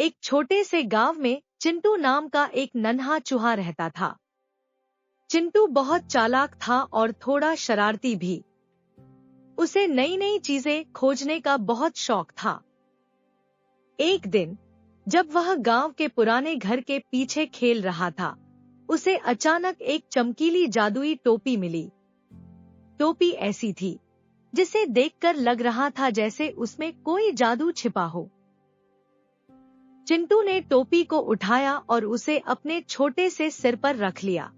एक छोटे से गांव में चिंटू नाम का एक नन्हा चूहा रहता था। चिंटू बहुत चालाक था और थोड़ा शरारती भी। उसे नई नई चीजें खोजने का बहुत शौक था। एक दिन जब वह गांव के पुराने घर के पीछे खेल रहा था, उसे अचानक एक चमकीली जादुई टोपी मिली। टोपी ऐसी थी जिसे देखकर लग रहा था जैसे उसमें कोई जादू छिपा हो। चिंटू ने टोपी को उठाया और उसे अपने छोटे से सिर पर रख लिया।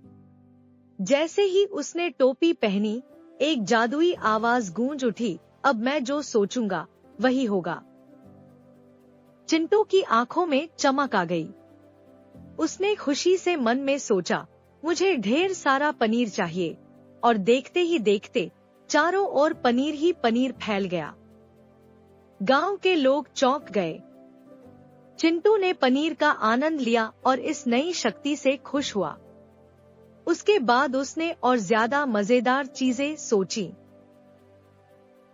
जैसे ही उसने टोपी पहनी, एक जादुई आवाज गूंज उठी, अब मैं जो सोचूंगा वही होगा। चिंटू की आंखों में चमक आ गई। उसने खुशी से मन में सोचा, मुझे ढेर सारा पनीर चाहिए। और देखते ही देखते चारों ओर पनीर ही पनीर फैल गया। गांव के लोग चौंक गए। चिंटू ने पनीर का आनंद लिया और इस नई शक्ति से खुश हुआ। उसके बाद उसने और ज्यादा मजेदार चीजें सोची।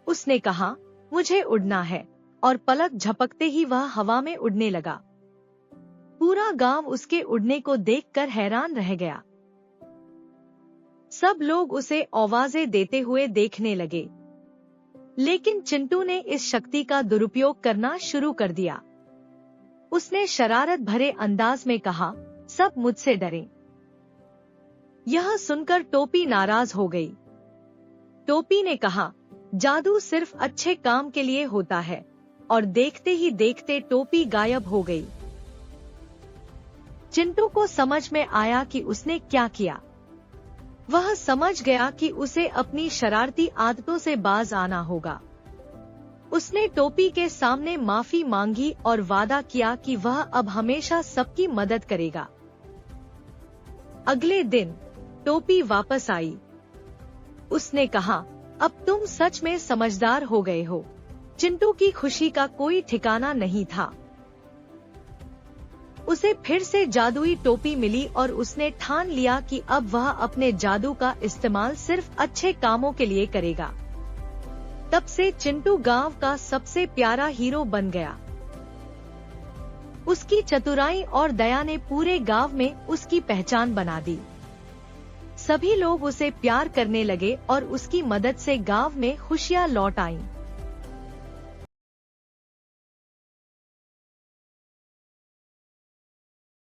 उसने कहा, मुझे उड़ना है, और पलक झपकते ही वह हवा में उड़ने लगा। पूरा गांव उसके उड़ने को देखकर हैरान रह गया। सब लोग उसे आवाजें देते हुए देखने लगे। लेकिन चिंटू ने इस शक्ति का दुरुपयोग करना शुरू कर दिया। उसने शरारत भरे अंदाज में कहा, सब मुझसे डरें। यह सुनकर टोपी नाराज हो गई। टोपी ने कहा, जादू सिर्फ अच्छे काम के लिए होता है। और देखते ही देखते टोपी गायब हो गई। चिंटू को समझ में आया कि उसने क्या किया। वह समझ गया कि उसे अपनी शरारती आदतों से बाज आना होगा। उसने टोपी के सामने माफी मांगी और वादा किया कि वह अब हमेशा सबकी मदद करेगा। अगले दिन टोपी वापस आई। उसने कहा, अब तुम सच में समझदार हो गए हो। चिंटू की खुशी का कोई ठिकाना नहीं था। उसे फिर से जादुई टोपी मिली और उसने ठान लिया कि अब वह अपने जादू का इस्तेमाल सिर्फ अच्छे कामों के लिए करेगा। तब से चिंटू गांव का सबसे प्यारा हीरो बन गया। उसकी चतुराई और दया ने पूरे गांव में उसकी पहचान बना दी। सभी लोग उसे प्यार करने लगे और उसकी मदद से गांव में खुशियां लौट आईं।